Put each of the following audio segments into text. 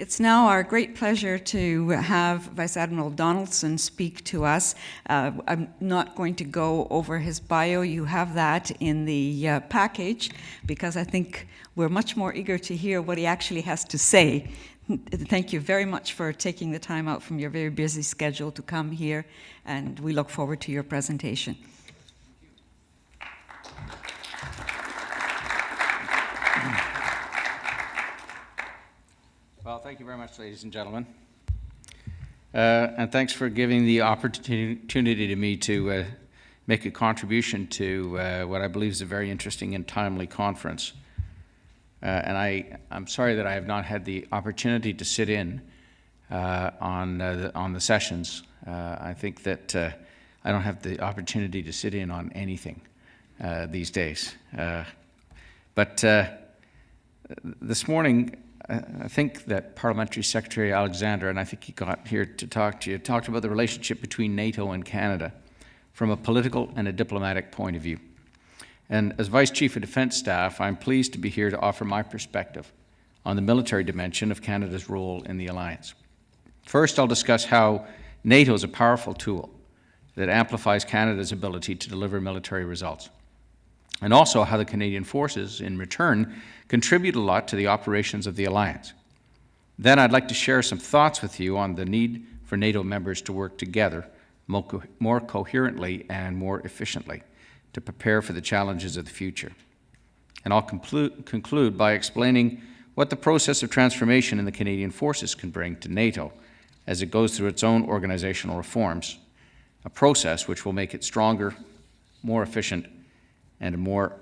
It's now our great pleasure to have Vice-Admiral Donaldson speak to us. I'm not going to go over his bio. You have that in the package, because I think we're much more eager to hear what he actually has to say. Thank you very much for taking the time out from your very busy schedule to come here, and we look forward to your presentation. Well, thank you very much, ladies and gentlemen. And thanks for giving the opportunity to me to make a contribution to what I believe is a very interesting and timely conference. And I'm sorry that I have not had the opportunity to sit in on the sessions. I think that I don't have the opportunity to sit in on anything these days. But this morning, I think that Parliamentary Secretary Alexander, and I think he got here to talk to you, talked about the relationship between NATO and Canada from a political and a diplomatic point of view. And as Vice Chief of Defence Staff, I'm pleased to be here to offer my perspective on the military dimension of Canada's role in the alliance. First, I'll discuss how NATO is a powerful tool that amplifies Canada's ability to deliver military results, and also how the Canadian forces, in return, contribute a lot to the operations of the alliance. Then I'd like to share some thoughts with you on the need for NATO members to work together more coherently and more efficiently to prepare for the challenges of the future. And I'll conclude by explaining what the process of transformation in the Canadian forces can bring to NATO as it goes through its own organizational reforms, a process which will make it stronger, more efficient, and a more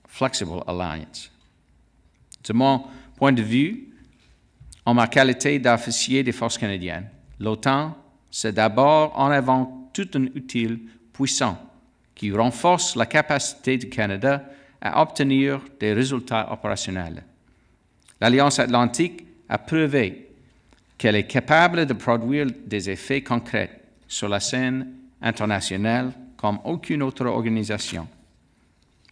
flexible alliance. De mon point de vue, en ma qualité d'officier des forces canadiennes, l'OTAN, c'est d'abord en avant tout un outil puissant qui renforce la capacité du Canada à obtenir des résultats opérationnels. L'Alliance Atlantique a prouvé qu'elle est capable de produire des effets concrets sur la scène internationale comme aucune autre organisation,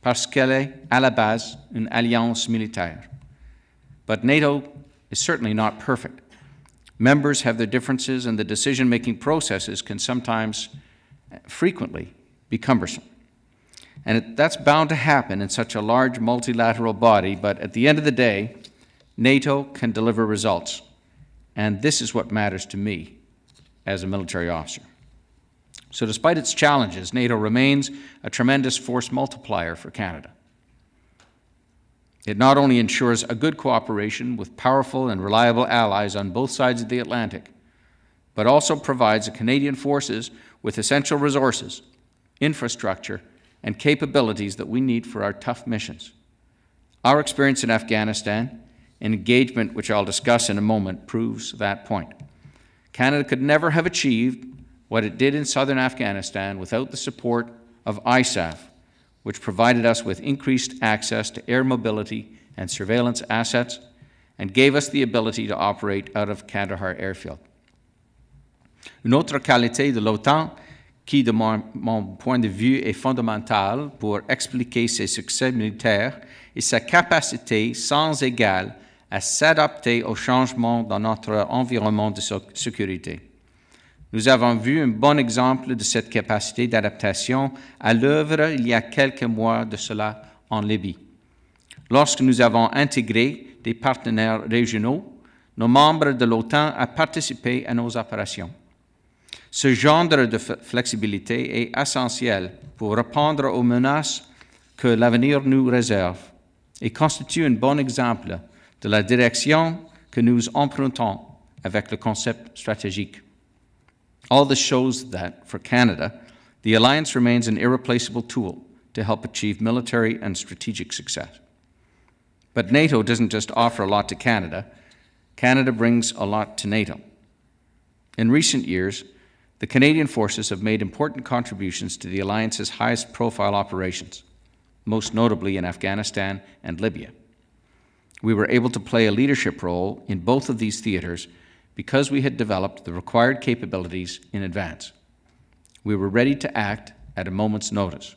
parce qu'elle est à la base une alliance militaire. But NATO is certainly not perfect. Members have their differences, and the decision-making processes can sometimes, frequently, be cumbersome. And that's bound to happen in such a large multilateral body, but at the end of the day, NATO can deliver results. And this is what matters to me as a military officer. So despite its challenges, NATO remains a tremendous force multiplier for Canada. It not only ensures a good cooperation with powerful and reliable allies on both sides of the Atlantic, but also provides the Canadian forces with essential resources, infrastructure, and capabilities that we need for our tough missions. Our experience in Afghanistan, and engagement, which I'll discuss in a moment, proves that point. Canada could never have achieved what it did in southern Afghanistan without the support of ISAF, which provided us with increased access to air mobility and surveillance assets and gave us the ability to operate out of Kandahar airfield. Une autre qualité de l'OTAN, qui de mon point de vue est fondamentale pour expliquer ses succès militaires, est sa capacité sans égale à s'adapter aux changements dans notre environnement de sécurité. Nous avons vu un bon exemple de cette capacité d'adaptation à l'œuvre il y a quelques mois de cela en Libye. Lorsque nous avons intégré des partenaires régionaux, nos membres de l'OTAN ont participé à nos opérations. Ce genre de flexibilité est essentiel pour répondre aux menaces que l'avenir nous réserve et constitue un bon exemple de la direction que nous empruntons avec le concept stratégique. All this shows that, for Canada, the alliance remains an irreplaceable tool to help achieve military and strategic success. But NATO doesn't just offer a lot to Canada. Canada brings a lot to NATO. In recent years, the Canadian forces have made important contributions to the alliance's highest profile operations, most notably in Afghanistan and Libya. We were able to play a leadership role in both of these theaters because we had developed the required capabilities in advance. We were ready to act at a moment's notice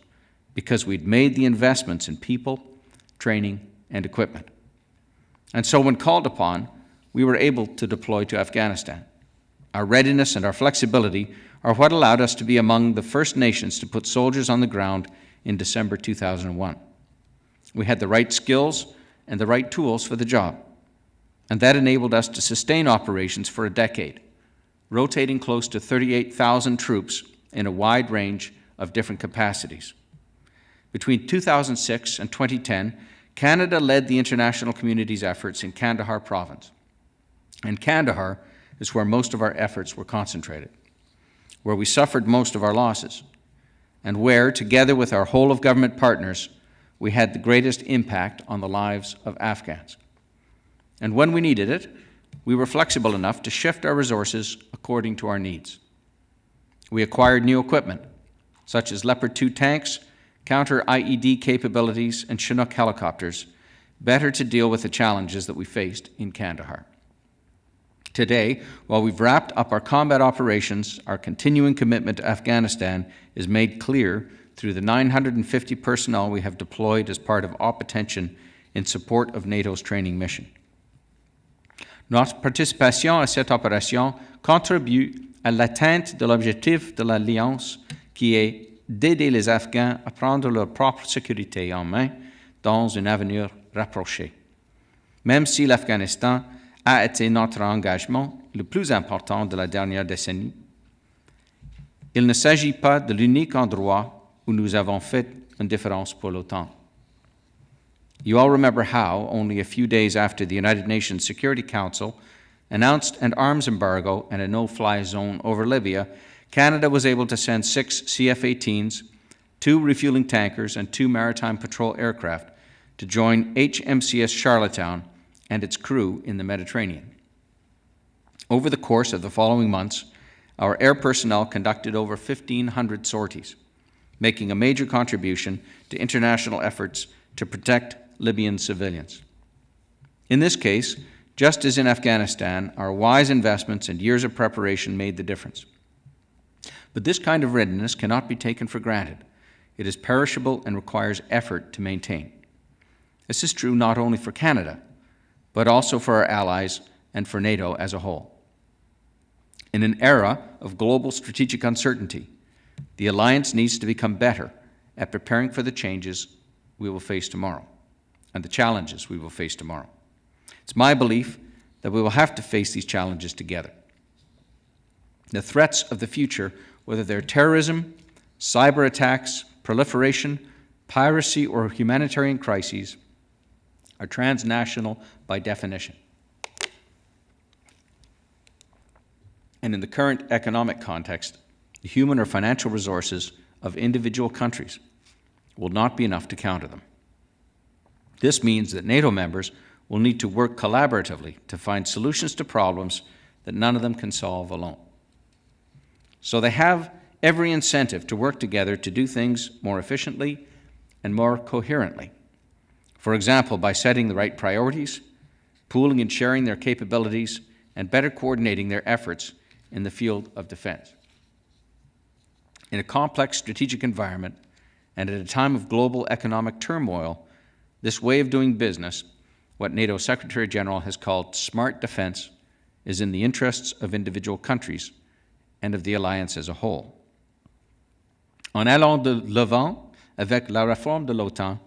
because we'd made the investments in people, training, and equipment. And so when called upon, we were able to deploy to Afghanistan. Our readiness and our flexibility are what allowed us to be among the first nations to put soldiers on the ground in December 2001. We had the right skills and the right tools for the job, and that enabled us to sustain operations for a decade, rotating close to 38,000 troops in a wide range of different capacities. Between 2006 and 2010, Canada led the international community's efforts in Kandahar province, and Kandahar is where most of our efforts were concentrated, where we suffered most of our losses, and where, together with our whole-of-government partners, we had the greatest impact on the lives of Afghans. And when we needed it, we were flexible enough to shift our resources according to our needs. We acquired new equipment, such as Leopard 2 tanks, counter-IED capabilities, and Chinook helicopters, better to deal with the challenges that we faced in Kandahar. Today, while we've wrapped up our combat operations, our continuing commitment to Afghanistan is made clear through the 950 personnel we have deployed as part of Op Attention in support of NATO's training mission. Notre participation à cette opération contribue à l'atteinte de l'objectif de l'Alliance qui est d'aider les Afghans à prendre leur propre sécurité en main dans un avenir rapproché. Même si l'Afghanistan a été notre engagement le plus important de la dernière décennie, il ne s'agit pas de l'unique endroit où nous avons fait une différence pour l'OTAN. You all remember how, only a few days after the United Nations Security Council announced an arms embargo and a no-fly zone over Libya, Canada was able to send 6 CF-18s, 2 refueling tankers, and 2 maritime patrol aircraft to join HMCS Charlottetown and its crew in the Mediterranean. Over the course of the following months, our air personnel conducted over 1,500 sorties, making a major contribution to international efforts to protect Libyan civilians. In this case, just as in Afghanistan, our wise investments and years of preparation made the difference. But this kind of readiness cannot be taken for granted. It is perishable and requires effort to maintain. This is true not only for Canada, but also for our allies and for NATO as a whole. In an era of global strategic uncertainty, the alliance needs to become better at preparing for the changes we will face tomorrow and the challenges we will face tomorrow. It's my belief that we will have to face these challenges together. The threats of the future, whether they're terrorism, cyber attacks, proliferation, piracy, or humanitarian crises, are transnational by definition. And in the current economic context, the human or financial resources of individual countries will not be enough to counter them. This means that NATO members will need to work collaboratively to find solutions to problems that none of them can solve alone. So they have every incentive to work together to do things more efficiently and more coherently. For example, by setting the right priorities, pooling and sharing their capabilities, and better coordinating their efforts in the field of defense. In a complex strategic environment and at a time of global economic turmoil, this way of doing business, what NATO Secretary General has called smart defense, is in the interests of individual countries and of the alliance as a whole. En allant de l'avant avec la réforme de l'OTAN,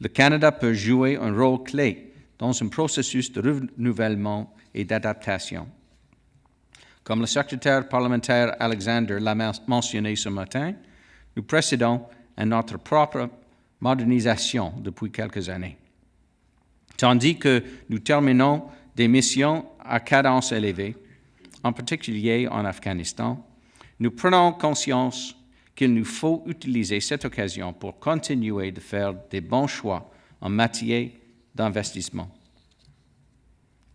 le Canada peut jouer un rôle clé dans un processus de renouvellement et d'adaptation. Comme le secrétaire parlementaire Alexander l'a mentionné ce matin, nous procédons à notre propre modernisation depuis quelques années. Tandis que nous terminons des missions à cadence élevée, en particulier en Afghanistan, nous prenons conscience qu'il nous faut utiliser cette occasion pour continuer de faire des bons choix en matière d'investissement,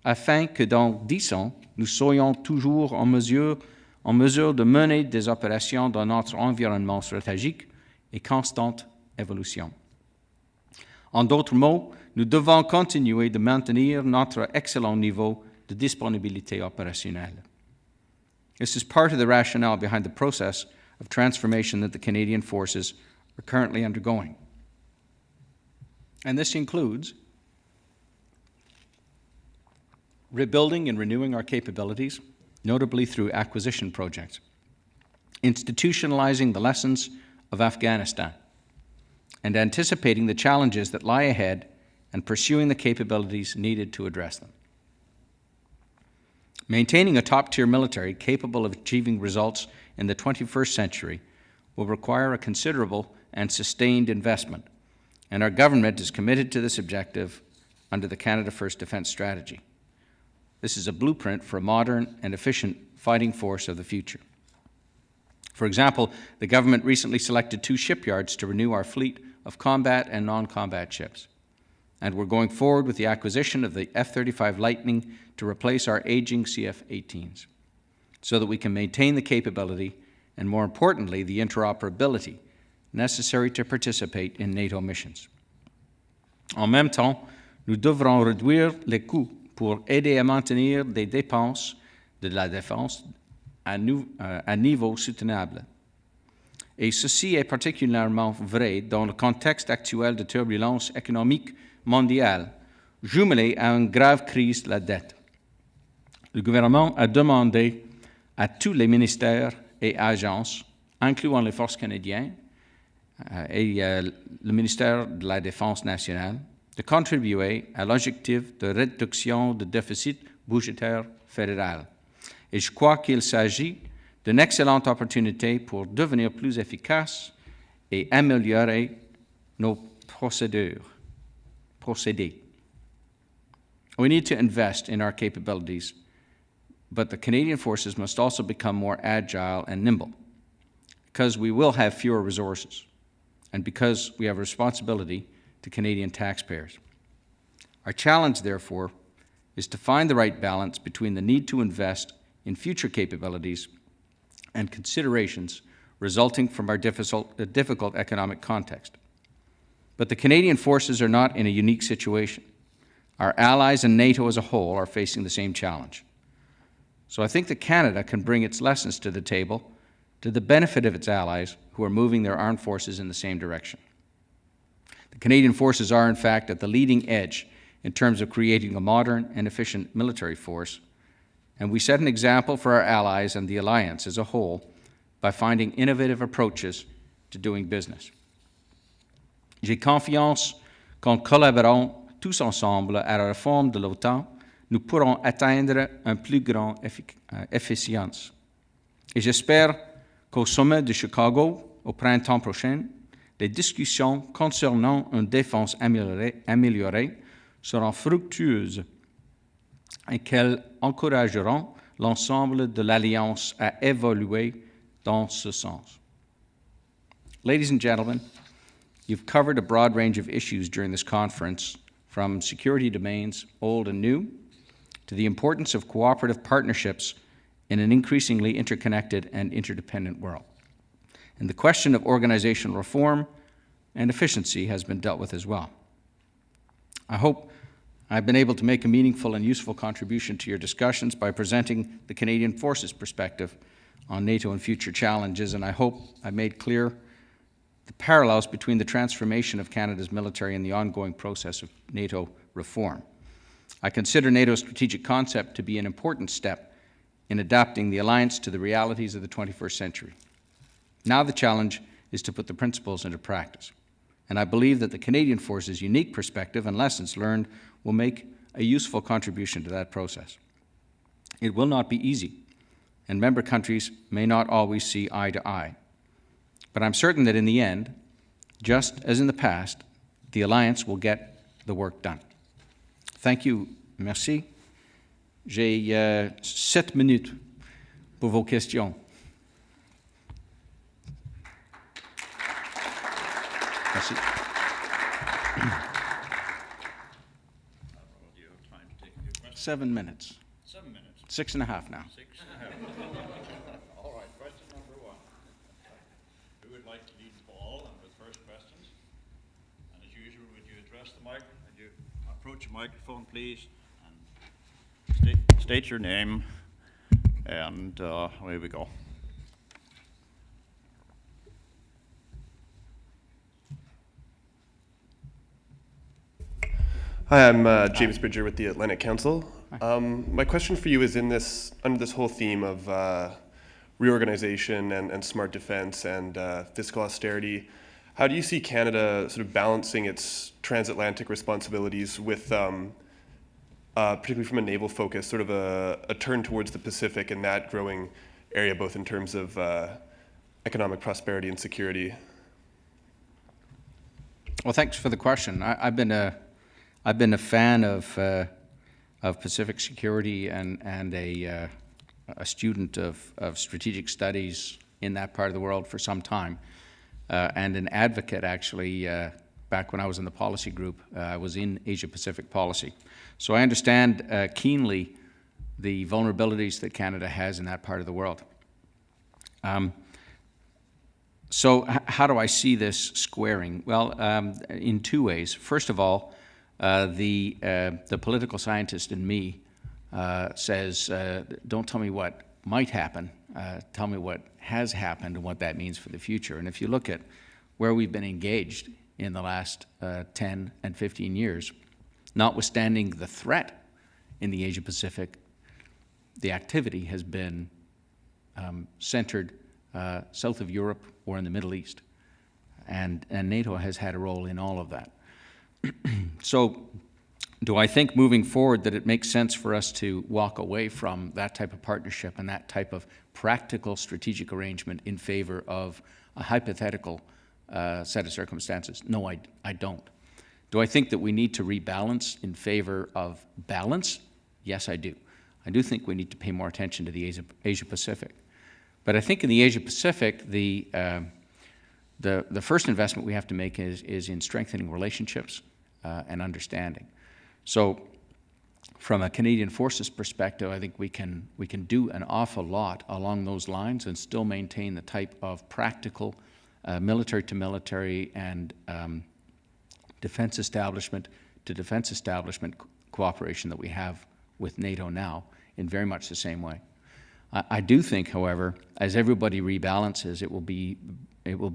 afin que dans 10 ans, nous soyons toujours en mesure de mener des opérations dans notre environnement stratégique et constante évolution. En d'autres mots, nous devons continuer de maintenir notre excellent niveau de disponibilité opérationnelle. This is part of the rationale behind the process of transformation that the Canadian forces are currently undergoing. And this includes rebuilding and renewing our capabilities, notably through acquisition projects, institutionalizing the lessons of Afghanistan, and anticipating the challenges that lie ahead and pursuing the capabilities needed to address them. Maintaining a top-tier military capable of achieving results in the 21st century will require a considerable and sustained investment, and our government is committed to this objective under the Canada First Defence Strategy. This is a blueprint for a modern and efficient fighting force of the future. For example, the government recently selected 2 shipyards to renew our fleet of combat and non-combat ships. And we're going forward with the acquisition of the F-35 Lightning to replace our aging CF-18s, so that we can maintain the capability and, more importantly, the interoperability necessary to participate in NATO missions. En même temps, nous devrons réduire les coûts pour aider à maintenir des dépenses de la défense à niveau soutenable. Et ceci est particulièrement vrai dans le contexte actuel de turbulence économique mondiale, jumelée à une grave crise de la dette. Le gouvernement a demandé à tous les ministères et agences, incluant les forces canadiennes et le ministère de la Défense nationale, de contribuer à l'objectif de réduction du déficit budgétaire fédéral. Et je crois qu'il s'agit d'une excellente opportunité pour devenir plus efficace et améliorer nos procédés. We need to invest in our capabilities, but the Canadian forces must also become more agile and nimble, because we will have fewer resources, and because we have a responsibility to Canadian taxpayers. Our challenge, therefore, is to find the right balance between the need to invest in future capabilities and considerations resulting from our difficult economic context. But the Canadian forces are not in a unique situation. Our allies and NATO as a whole are facing the same challenge. So I think that Canada can bring its lessons to the table to the benefit of its allies who are moving their armed forces in the same direction. The Canadian forces are, in fact, at the leading edge in terms of creating a modern and efficient military force, and we set an example for our allies and the alliance as a whole by finding innovative approaches to doing business. J'ai confiance qu'en collaborant tous ensemble à la réforme de l'OTAN, nous pourrons atteindre une plus grande efficience. Et j'espère qu'au sommet de Chicago, au printemps prochain, les discussions concernant une défense améliorée seront fructueuses et qu'elles encourageront l'ensemble de l'Alliance à évoluer dans ce sens. Ladies and gentlemen, you've covered a broad range of issues during this conference, from security domains, old and new, to the importance of cooperative partnerships in an increasingly interconnected and interdependent world. And the question of organizational reform and efficiency has been dealt with as well. I hope I've been able to make a meaningful and useful contribution to your discussions by presenting the Canadian Forces perspective on NATO and future challenges, and I hope I made clear the parallels between the transformation of Canada's military and the ongoing process of NATO reform. I consider NATO's strategic concept to be an important step in adapting the alliance to the realities of the 21st century. Now the challenge is to put the principles into practice, and I believe that the Canadian Forces' unique perspective and lessons learned will make a useful contribution to that process. It will not be easy, and member countries may not always see eye to eye. But I'm certain that in the end, just as in the past, the Alliance will get the work done. Thank you. Merci. J'ai 7 minutes pour vos questions. Merci. Do you have time to take a few questions? 7 minutes. 7 minutes. 6.5 now. 6.5. All right, question number 1. Who would like to lead the ball and with first questions? And as usual, would you address the mic? Would you approach the microphone, please? And state your name, and away we go. Hi, I'm James Bridger with the Atlantic Council. My question for you is under this whole theme of reorganization and smart defense and fiscal austerity. How do you see Canada sort of balancing its transatlantic responsibilities with, particularly from a naval focus, sort of a turn towards the Pacific and that growing area, both in terms of economic prosperity and security? Well, thanks for the question. I've been a fan of Pacific security and a student of strategic studies in that part of the world for some time, and an advocate actually. Back when I was in the policy group, I was in Asia-Pacific policy. So I understand keenly the vulnerabilities that Canada has in that part of the world. So how do I see this squaring? Well, in two ways. First of all, the political scientist in me says, don't tell me what might happen, tell me what has happened and what that means for the future. And if you look at where we've been engaged in the last 10 and 15 years, notwithstanding the threat in the Asia-Pacific, the activity has been centered south of Europe or in the Middle East. And NATO has had a role in all of that. So do I think moving forward that it makes sense for us to walk away from that type of partnership and that type of practical strategic arrangement in favor of a hypothetical set of circumstances? No, I don't. Do I think that we need to rebalance in favor of balance? Yes, I do. I do think we need to pay more attention to the Asia-Pacific. But I think in the Asia-Pacific, the first investment we have to make is in strengthening relationships and understanding. So from a Canadian Forces perspective, I think we can do an awful lot along those lines and still maintain the type of practical military-to-military and defense establishment to defense establishment cooperation that we have with NATO now in very much the same way. I do think, however, as everybody rebalances, it will be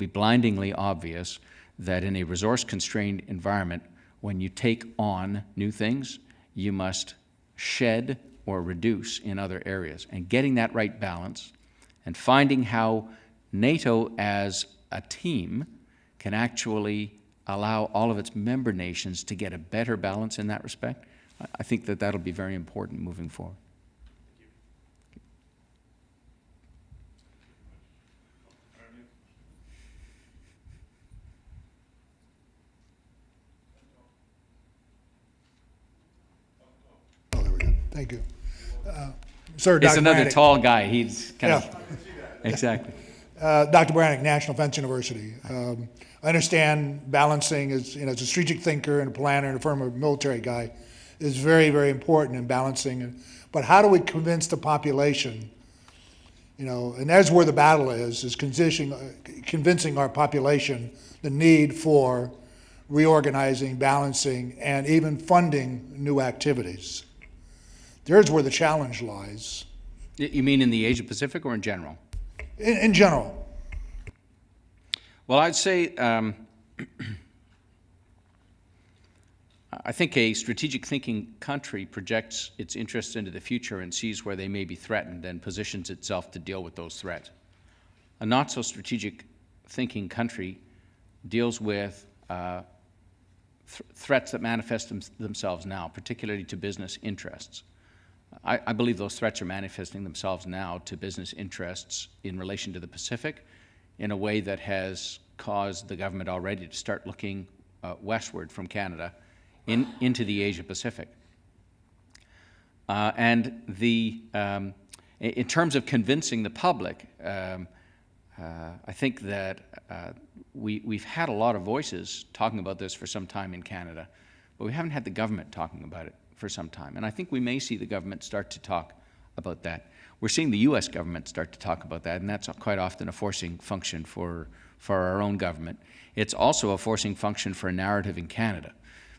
blindingly obvious that in a resource-constrained environment, when you take on new things, you must shed or reduce in other areas. And getting that right balance and finding how NATO as a team can actually allow all of its member nations to get a better balance in that respect, I think that that'll be very important moving forward. Thank you. Sir, It's Dr. another Brannick. tall guy. He's kind of... Exactly. Dr. Brannick, National Defense University. I understand balancing as a strategic thinker and a planner and a former military guy is very, very important in balancing. But how do we convince the population, and that's where the battle is convincing our population the need for reorganizing, balancing, and even funding new activities. There's where the challenge lies. You mean in the Asia-Pacific or in general? In general. Well, I'd say I think a strategic thinking country projects its interests into the future and sees where they may be threatened and positions itself to deal with those threats. A not-so-strategic thinking country deals with threats that manifest themselves now, particularly to business interests. I believe those threats are manifesting themselves now to business interests in relation to the Pacific in a way that has caused the government already to start looking westward from Canada into the Asia-Pacific. And in terms of convincing the public, I think that we've had a lot of voices talking about this for some time in Canada, but we haven't had the government talking about it for some time. And I think we may see the government start to talk about that. We're seeing the U.S. government start to talk about that, and that's quite often a forcing function for our own government. It's also a forcing function for a narrative in Canada,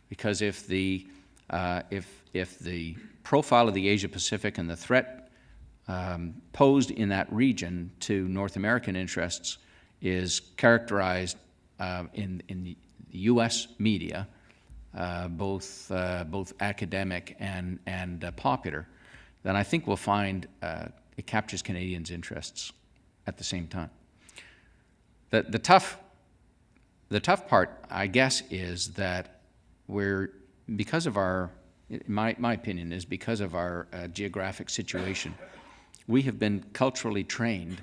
because if the profile of the Asia-Pacific and the threat posed in that region to North American interests is characterized in the U.S. media both academic and popular, then I think we'll find it captures Canadians' interests at the same time. The tough part, I guess, is that because of our, my opinion is because of our geographic situation, we have been culturally trained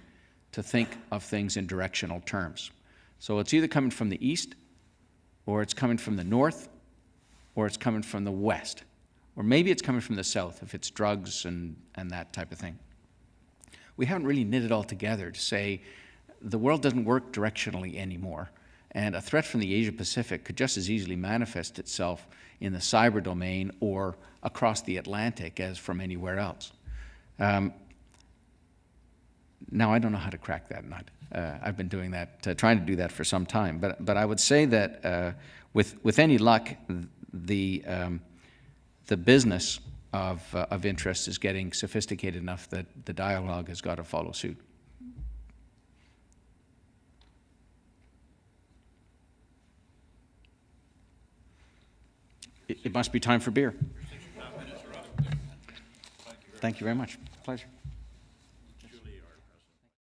to think of things in directional terms. So it's either coming from the east, or it's coming from the north, or it's coming from the west. Or maybe it's coming from the south, if it's drugs and that type of thing. We haven't really knit it all together to say the world doesn't work directionally anymore, and a threat from the Asia-Pacific could just as easily manifest itself in the cyber domain or across the Atlantic as from anywhere else. Now, I don't know how to crack that nut. I've been doing that, trying to do that for some time. But I would say that with any luck, the business of interest is getting sophisticated enough that the dialogue has got to follow suit. It must be time for beer. Thank you very much. Pleasure.